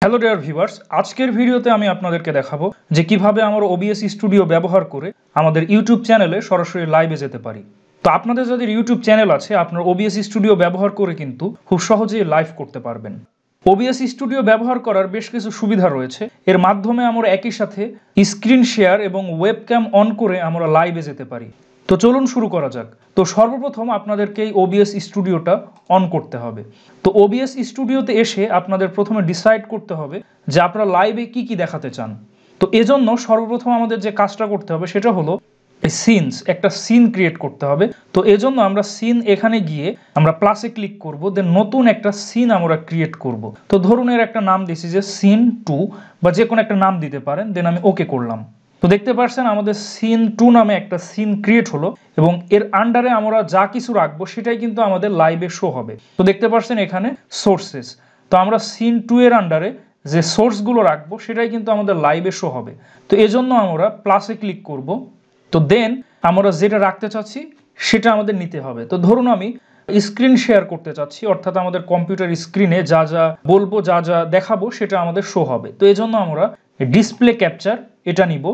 Hello dear viewers, আজকের ভিডিওতে আমি আপনাদেরকে দেখাবো যে কিভাবে আমরা OBS স্টুডিও ব্যবহার করে আমাদের ইউটিউব চ্যানেলে সরাসরি লাইভে যেতে পারি। তো আপনাদের যাদের ইউটিউব চ্যানেল আছে, আপনারা OBS স্টুডিও ব্যবহার করে কিন্তু খুব সহজেই লাইভ করতে পারবেন। OBS স্টুডিও ব্যবহার করার বেশ কিছু সুবিধা রয়েছে। এর মাধ্যমে আমরা একই সাথে স্ক্রিন শেয়ার এবং ওয়েবক্যাম অন করে আমরা লাইভে যেতে পারি। তো চলুন শুরু করা যাক। তো সর্বপ্রথম আপনাদেরকে এই OBS স্টুডিওটা অন করতে হবে। তো OBS স্টুডিওতে এসে আপনাদের প্রথমে ডিসাইড করতে হবে যে আপনারা লাইভে কি দেখাতে চান। তো এজন্য সর্বপ্রথম আমাদের যে কাজটা করতে হবে সেটা হলো সিনস, একটা সিন ক্রিয়েট করতে হবে। তো এজন্য আমরা সিন এখানে গিয়ে আমরা প্লাসে ক্লিক করব, দেন নতুন একটা সিন আমরা ক্রিয়েট করব। তো ধরুন এর একটা নাম দিছি যে সিন 2 বা যে কোনো একটা নাম দিতে পারেন, দেন আমি ওকে করলাম। তো দেখতে পাচ্ছেন আমাদের সিন 2 নামে একটা সিন ক্রিয়েট হলো এবং এর আন্ডারে আমরা যা কিছু রাখবো সেটাই কিন্তু আমাদের লাইভে শো হবে। তো দেখতে পাচ্ছেন এখানে সোর্সেস, তো আমরা সিন 2 এর আন্ডারে যে সোর্সগুলো রাখবো সেটাই কিন্তু আমাদের লাইভে শো হবে। তো এজন্য আমরা প্লাসে ক্লিক করব। তো দেন আমরা যেটা রাখতে চাচ্ছি সেটা আমাদের নিতে হবে। তো ধরুন আমি স্ক্রিন শেয়ার করতে চাচ্ছি, অর্থাৎ আমাদের কম্পিউটার স্ক্রিনে যা যা বলবো, যা যা দেখাবো সেটা আমাদের শো হবে। তো এজন্য আমরা ডিসপ্লে ক্যাপচার এটা নিব,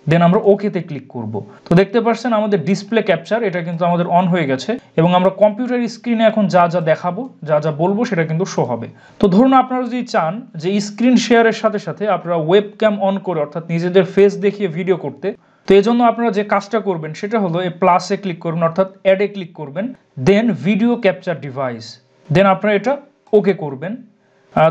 দেন আমরা ওকেতে ক্লিক করব। তো দেখতে পাচ্ছেন আমাদের ডিসপ্লে ক্যাপচার এটা কিন্তু আমাদের অন হয়ে গেছে এবং আমরা কম্পিউটার স্ক্রিনে এখন যা যা দেখাবো, যা যা বলবো সেটা কিন্তু শো হবে। তো ধরুন আপনারা যদি চান যে স্ক্রিন শেয়ারের সাথে সাথে আপনারা ওয়েবক্যাম অন করে অর্থাৎ নিজেদের ফেস দেখিয়ে ভিডিও করতে, তো এই জন্য আপনারা যে কাজটা করবেন সেটা হলো এই প্লাসে ক্লিক করবেন, অর্থাৎ অ্যাডে ক্লিক করবেন, দেন ভিডিও ক্যাপচার ডিভাইস, দেন আপনারা এটা ওকে করবেন।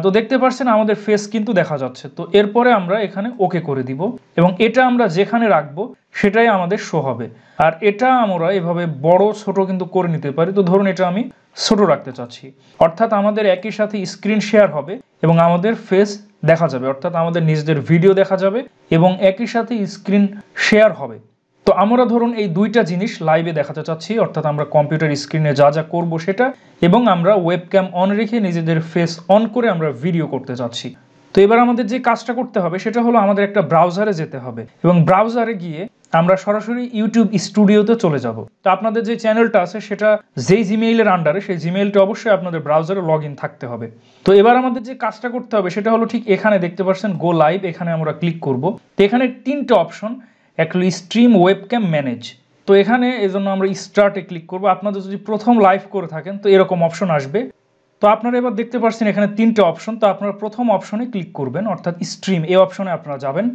তো দেখতে পাচ্ছেন আমাদের ফেস কিন্তু দেখা যাচ্ছে। তো এরপরে আমরা এখানে ওকে করে দিব এবং এটা আমরা যেখানে রাখবো সেটাই আমাদের শো হবে। আর এটা আমরা এভাবে বড় ছোট কিন্তু করে নিতে পারি। তো ধরুন এটা আমি ছোট রাখতে চাচ্ছি, অর্থাৎ আমাদের একই সাথে স্ক্রিন শেয়ার হবে এবং আমাদের ফেস দেখা যাবে, অর্থাৎ আমাদের নিজেদের ভিডিও দেখা যাবে এবং একই সাথে স্ক্রিন শেয়ার হবে। তো আমরা ধরুন এই দুইটা জিনিস লাইভে দেখাতে চাচ্ছি, অর্থাৎ আমরা কম্পিউটার স্ক্রিনে যা যা করব সেটা এবং আমরা ওয়েবক্যাম অন রেখে নিজেদের ফেস অন করে আমরা ভিডিও করতে চাচ্ছি। তো এবার আমাদের যে কাজটা করতে হবে সেটা হলো আমাদের একটা ব্রাউজারে যেতে হবে এবং ব্রাউজারে গিয়ে আমরা সরাসরি ইউটিউব স্টুডিওতে চলে যাব। তো আপনাদের যে চ্যানেলটা আছে সেটা যেই জিমেইলের আন্ডারে, সেই জিমেইলটা অবশ্যই আপনাদের ব্রাউজারে লগ ইন থাকতে হবে। তো এবার আমাদের যে কাজটা করতে হবে সেটা হলো ঠিক এখানে দেখতে পাচ্ছেন গো লাইভ, এখানে আমরা ক্লিক করব। তো এখানে তিনটে option, actually stream, webcam, manage. তো এখানে এজন্য আমরা স্টার্টে ক্লিক করব। আপনাদের যদি প্রথম লাইভ করে থাকেন তো এরকম অপশন আসবে। তো আপনারা এবার দেখতে পাচ্ছেন এখানে তিনটে অপশন, তো আপনারা প্রথম অপশনে ক্লিক করবেন, অর্থাৎ স্ট্রিম, এই অপশনে আপনারা যাবেন।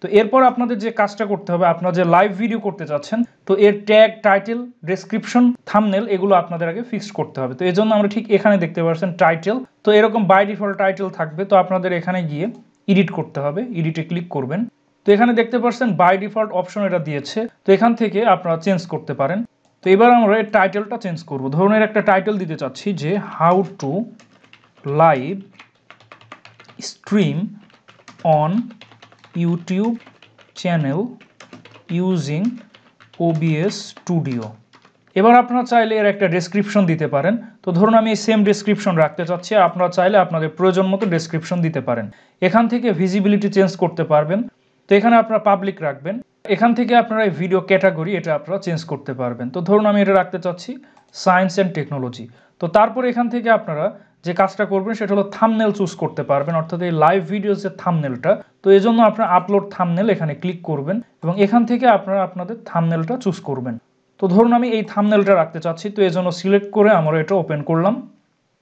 তো এরপর আপনাদের যে কাজটা করতে হবে, আপনারা যে লাইভ ভিডিও করতে চাচ্ছেন তো এর ট্যাগ, টাইটেল, ডেসক্রিপশন, থাম্বনেল এগুলো আপনাদের আগে ফিক্সড করতে হবে। তো এই জন্য আমরা ঠিক এখানে দেখতে পাচ্ছেন টাইটেল, তো এরকম বাই ডিফল্ট টাইটেল থাকবে। তো আপনাদের এখানে গিয়ে এডিট করতে হবে, এডিটে ক্লিক করবেন। তো এখানে দেখতে পাচ্ছেন বাই ডিফল্ট অপশন এটা দিয়েছে, তো এখান থেকে আপনারা চেঞ্জ করতে পারেন। তো এবার আমরা এর টাইটেলটা চেঞ্জ করব। ধরুন এর একটা টাইটেল দিতে চাচ্ছি যে how to live stream on YouTube channel using OBS studio. এবার আপনারা চাইলে এর একটা ডেসক্রিপশন দিতে পারেন। তো ধরুন আমি এই সেম ডেসক্রিপশন রাখতে চাচ্ছি, আপনারা চাইলে আপনাদের প্রয়োজন মতো ডেসক্রিপশন দিতে পারেন। এখান থেকে ভিজিবিলিটি চেঞ্জ করতে পারবেন। তো এখানে আপনারা পাবলিক রাখবেন। এখান থেকে আপনারা এই ভিডিও ক্যাটাগরি এটা আপনারা চেঞ্জ করতে পারবেন। তো ধরুন আমি এটা রাখতে চাচ্ছি সায়েন্স অ্যান্ড টেকনোলজি। তো তারপর এখান থেকে আপনারা যে কাজটা করবেন সেটা হলো থাম্বনেল চুজ করতে পারবেন, অর্থাৎ এই লাইভ ভিডিওর যে থাম্বনেলটা। তো এই জন্য আপনারা আপলোড থাম্বনেল এখানে ক্লিক করবেন এবং এখান থেকে আপনারা আপনাদের থাম্বনেলটা চুজ করবেন। তো ধরুন আমি এই থাম্বনেলটা রাখতে চাচ্ছি, তো এই জন্য সিলেক্ট করে আমরা এটা ওপেন করলাম,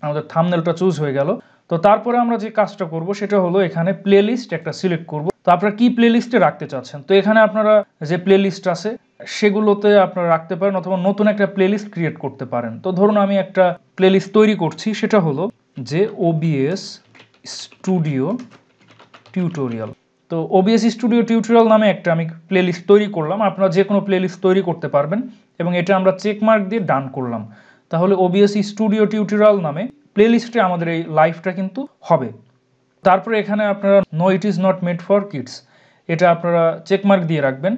আমাদের থাম্বনেলটা চুজ হয়ে গেল। তো তারপরে আমরা যে কাজটা করব সেটা হলো এখানে প্লেলিস্ট একটা সিলেক্ট করব। তো আপনারা কি প্লেলিস্টে রাখতে চাচ্ছেন, তো এখানে আপনারা যে প্লেলিস্ট আছে সেগুলোতে আপনারা রাখতে পারেন অথবা নতুন একটা প্লেলিস্ট ক্রিয়েট করতে পারেন। তো ধরুন আমি একটা প্লেলিস্ট তৈরি করছি, সেটা হলো যে OBS স্টুডিও টিউটোরিয়াল। তো OBS স্টুডিও টিউটোরিয়াল নামে একটা আমি প্লেলিস্ট তৈরি করলাম। আপনারা যে কোনো প্লেলিস্ট তৈরি করতে পারবেন এবং এটা আমরা চেকমার্ক দিয়ে ডান করলাম। তাহলে OBS স্টুডিও টিউটোরিয়াল নামে প্লেলিস্টে আমাদের এই লাইভটা কিন্তু হবে। তারপরে এখানে আপনারা no it is not made for kids, এটা আপনারা চেকমার্ক দিয়ে রাখবেন।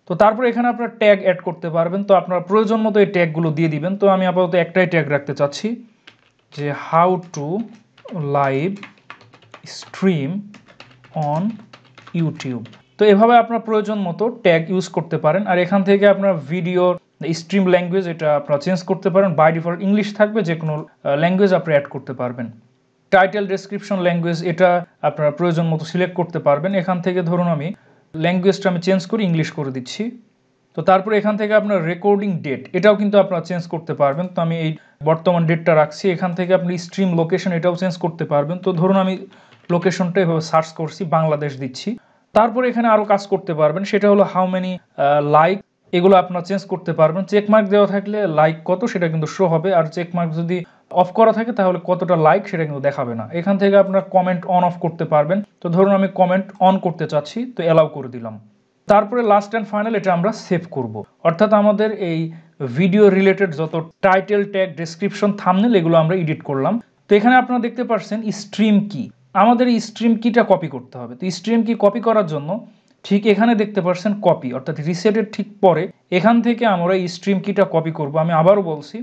তো তারপরে এখানে আপনারা ট্যাগ অ্যাড করতে পারবেন। তো আপনারা প্রয়োজন মতো এই ট্যাগগুলো দিয়ে দিবেন। তো আমি আপাতত একটাই ট্যাগ রাখতে চাচ্ছি যে how to live stream on YouTube. তো এভাবে আপনার প্রয়োজন মতো ট্যাগ ইউজ করতে পারেন। আর এখান থেকে আপনার ভিডিও স্ট্রিম ল্যাঙ্গুয়েজ এটা আপনারা চেঞ্জ করতে পারেন। বাই ডিফল্ট ইংলিশ থাকবে, যে কোনো ল্যাঙ্গুয়েজ আপনি অ্যাড করতে পারবেন। টাইটেল ডেসক্রিপশন ল্যাঙ্গুয়েজ এটা আপনারা প্রয়োজন মতো সিলেক্ট করতে পারবেন। এখান থেকে ধরুন আমি ল্যাঙ্গুয়েজটা আমি চেঞ্জ করে ইংলিশ করে দিচ্ছি। তো তারপরে এখান থেকে আপনার রেকর্ডিং ডেট এটাও কিন্তু আপনারা চেঞ্জ করতে পারবেন। তো আমি এই বর্তমান ডেটটা রাখছি। এখান থেকে আপনি স্ট্রিম লোকেশন এটাও চেঞ্জ করতে পারবেন। তো ধরুন আমি লোকেশনটা এভাবে সার্চ করছি, বাংলাদেশ দিচ্ছি। তারপরে এখানে আরও কাজ করতে পারবেন, সেটা হলো হাউ মেনি লাইক, এগুলো আপনারা চেঞ্জ করতে পারবেন। চেকমার্ক দেওয়া থাকলে লাইক কত সেটা কিন্তু শো হবে, আর চেকমার্ক যদি অফ করা থাকে তাহলে কতটা লাইক সেটা কিন্তু দেখাবে না। এখান থেকে আপনারা কমেন্ট অন অফ করতে পারবেন। তো ধরুন আমি কমেন্ট অন করতে চাচ্ছি, তো অ্যালাউ করে দিলাম। তারপরে লাস্ট অ্যান্ড ফাইনাল এটা আমরা সেভ করব। অর্থাৎ আমাদের এই ভিডিও রিলেটেড যত টাইটেল, ট্যাগ, ডেসক্রিপশন, থাম্বনেল এগুলো আমরা এডিট করলাম। তো এখানে আপনারা দেখতে পাচ্ছেন স্ট্রিম কি, আমাদের এই স্ট্রিম কিটা কপি করতে হবে। তো স্ট্রিম কি কপি করার জন্য ঠিক এখানে দেখতে পাচ্ছেন কপি, অর্থাৎ রিসেটের ঠিক পরে এখান থেকে আমরা এই স্ট্রিম কিটা কপি করব। আমি আবারও বলছি,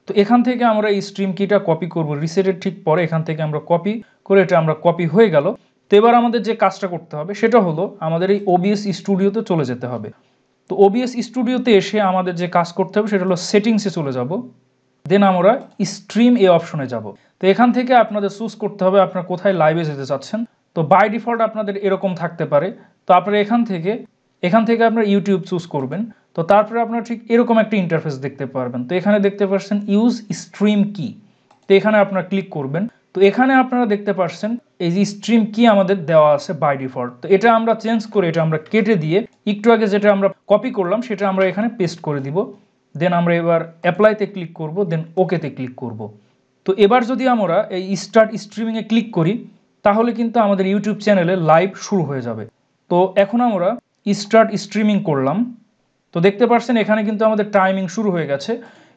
তো এখান থেকে আমরা এই স্ট্রিম কিটা কপি করব রিসেটের ঠিক পরে, এখান থেকে আমরা কপি করে এটা আমরা কপি হয়ে গেল। তো এবার আমাদের যে কাজটা করতে হবে সেটা হলো আমাদের এই OBS স্টুডিওতে চলে যেতে হবে। তো OBS স্টুডিওতে এসে আমাদের যে কাজ করতে হবে সেটা হলো সেটিংসে চলে যাব, দেন আমরা স্ট্রিম এই অপশনে যাব। তো এখান থেকে আপনাদের চুজ করতে হবে আপনারা কোথায় লাইভে যেতে চাচ্ছেন। তো বাই ডিফল্ট আপনাদের এরকম থাকতে পারে। তো আপনারা এখান থেকে আপনারা ইউটিউব চুজ করবেন। তো তারপরে আপনারা ঠিক এরকম একটা ইন্টারফেস দেখতে পারবেন। তো এখানে দেখতে পাচ্ছেন ইউজ স্ট্রিম কি, তো এখানে আপনারা ক্লিক করবেন। তো এখানে আপনারা দেখতে পাচ্ছেন এই যে স্ট্রিম কি আমাদের দেওয়া আছে বাই ডিফল্ট। তো এটা আমরা চেঞ্জ করে এটা আমরা কেটে দিয়ে একটু আগে যেটা আমরা কপি করলাম সেটা আমরা এখানে পেস্ট করে দিব। দেন আমরা এবার অ্যাপ্লাইতে ক্লিক করব, দেন ওকেতে ক্লিক করব। তো এবার যদি আমরা এই স্টার্ট স্ট্রিমিংয়ে ক্লিক করি তাহলে কিন্তু আমাদের ইউটিউব চ্যানেলে লাইভ শুরু হয়ে যাবে। তো এখন আমরা স্টার্ট স্ট্রিমিং করলাম। তো দেখতে পাচ্ছেন এখানে কিন্তু আমাদের টাইমিং শুরু হয়ে গেছে।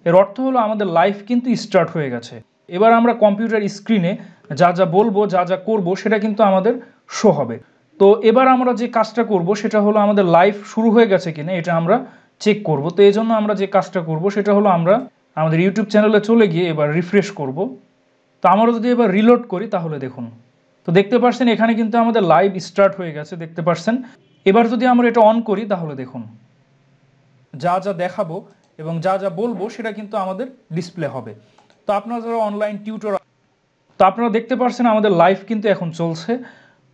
এর অর্থ হলো আমাদের লাইভ কিন্তু স্টার্ট হয়ে গেছে। এবার আমরা কম্পিউটার স্ক্রিনে যা যা বলবো, যা যা করব সেটা কিন্তু আমাদের শো হবে। তো এবার আমরা যে কাজটা করব সেটা হলো আমাদের লাইভ শুরু হয়ে গেছে কিনা এটা আমরা চেক করব। তো এই জন্য আমরা যে কাজটা করব সেটা হলো আমরা আমাদের ইউটিউব চ্যানেলে চলে গিয়ে এবার রিফ্রেশ করব। তো আমরা যদি এবার রিলোড করি তাহলে দেখুন, তো দেখতে পাচ্ছেন এখানে কিন্তু আমাদের লাইভ স্টার্ট হয়ে গেছে, দেখতে পাচ্ছেন। এবার যদি আমরা এটা অন করি তাহলে দেখুন যা যা দেখাবো এবং যা যা বলবো সেটা কিন্তু আমাদের ডিসপ্লে হবে। তো আপনারা যারা অনলাইন টিউটর, তো আপনারা দেখতে পাচ্ছেন আমাদের লাইভ কিন্তু এখন চলছে।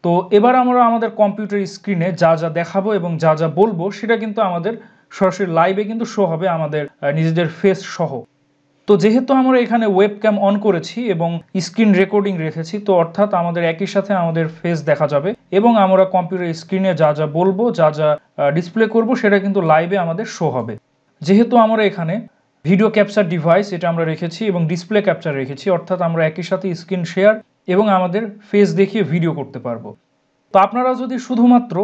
তো এবার আমরা আমাদের কম্পিউটার স্ক্রিনে যা যা দেখাবো এবং যা যা বলবো সেটা কিন্তু আমাদের সরাসরি লাইভে কিন্তু শো হবে আমাদের নিজেদের ফেস সহ। তো যেহেতু আমরা এখানে ওয়েবক্যাম অন করেছি এবং স্ক্রিন রেকর্ডিং রেখেছি, তো অর্থাৎ আমাদের একই সাথে আমাদের ফেস দেখা যাবে এবং আমরা কম্পিউটার স্ক্রিনে যা যা বলবো, যা যা ডিসপ্লে করব সেটা কিন্তু লাইভে আমাদের শো হবে। যেহেতু আমরা এখানে ভিডিও ক্যাপচার ডিভাইস এটা আমরা রেখেছি এবং ডিসপ্লে ক্যাপচার রেখেছি, অর্থাৎ আমরা একই সাথে স্ক্রিন শেয়ার এবং আমাদের ফেস দেখিয়ে ভিডিও করতে পারবো। তো আপনারা যদি শুধুমাত্র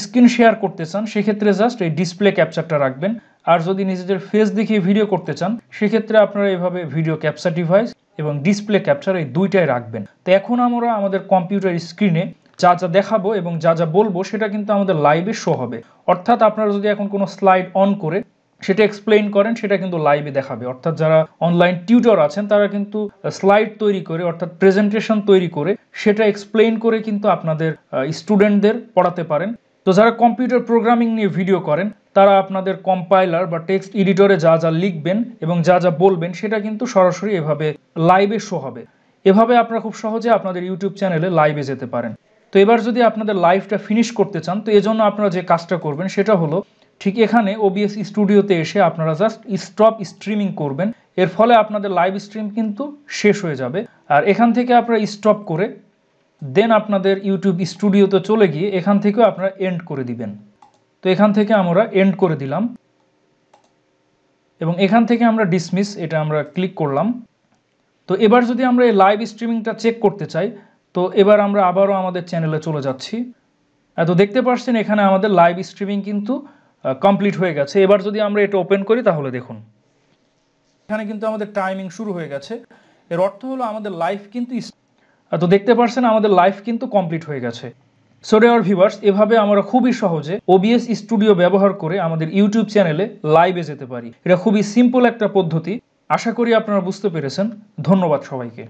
স্ক্রিন শেয়ার করতে চান সেক্ষেত্রে জাস্ট এই ডিসপ্লে ক্যাপচারটা রাখবেন, আর যদি নিজেদের ফেস দেখিয়ে ভিডিও করতে চান সেক্ষেত্রে আপনারা এভাবে ভিডিও ক্যাপচার ডিভাইস এবং ডিসপ্লে ক্যাপচার এই দুইটাই রাখবেন। তো এখন আমরা আমাদের কম্পিউটার স্ক্রিনে যা যা দেখাবো এবং যা যা বলবো সেটা কিন্তু আমাদের লাইভে শো হবে। অর্থাৎ আপনারা যদি এখন কোনো স্লাইড অন করে সেটা এক্সপ্লেইন করেন সেটা কিন্তু লাইভে দেখাবে। অর্থাৎ যারা অনলাইন টিউটর আছেন তারা কিন্তু স্লাইড তৈরি করে, অর্থাৎ প্রেজেন্টেশন তৈরি করে সেটা এক্সপ্লেইন করে কিন্তু আপনাদের স্টুডেন্টদের পড়াতে পারেন। তো যারা কম্পিউটার প্রোগ্রামিং নিয়ে ভিডিও করেন তারা আপনাদের কম্পাইলার বা টেক্সট এডিটরে যা যা লিখবেন এবং যা যা বলবেন সেটা কিন্তু সরাসরি এভাবে লাইভে শো হবে। এভাবে আপনারা খুব সহজে আপনাদের ইউটিউব চ্যানেলে লাইভে যেতে পারেন। তো এবার যদি আপনাদের লাইভটা ফিনিশ করতে চান তো এজন্য আপনারা যে কাজটা করবেন সেটা হলো ঠিক এখানে OBS স্টুডিওতে এসে আপনারা জাস্ট স্টপ স্ট্রিমিং করবেন। এর ফলে আপনাদের লাইভ স্ট্রিম কিন্তু শেষ হয়ে যাবে। আর এখান থেকে আপনারা স্টপ করে দেন আপনাদের ইউটিউব স্টুডিওতে চলে গিয়ে এখান থেকেও আপনারা এন্ড করে দিবেন। তো এখান থেকে আমরা এন্ড করে দিলাম এবং এখান থেকে আমরা ডিসমিস এটা আমরা ক্লিক করলাম। তো এবার যদি আমরা এই লাইভ স্ট্রিমিংটা চেক করতে চাই তো এবার আমরা আবারও আমাদের চ্যানেলে চলে যাচ্ছি। তো দেখতে পাচ্ছেন এখানে আমাদের লাইভ স্ট্রিমিং কিন্তু কমপ্লিট হয়ে গেছে। এবার যদি আমরা এটা ওপেন করি তাহলে দেখুন এখানে কিন্তু আমাদের টাইমিং শুরু হয়ে গেছে। এর অর্থ হলো আমাদের লাইভ কিন্তু, তো দেখতে পাচ্ছেন আমাদের লাইভ কিন্তু কমপ্লিট হয়ে গেছে। সো ডিয়ার ভিউয়ার্স, এভাবে আমরা খুবই সহজে OBS স্টুডিও ব্যবহার করে আমাদের ইউটিউব চ্যানেলে লাইভে যেতে পারি। এটা খুবই সিম্পল একটা পদ্ধতি। আশা করি আপনারা বুঝতে পেরেছেন। ধন্যবাদ সবাইকে।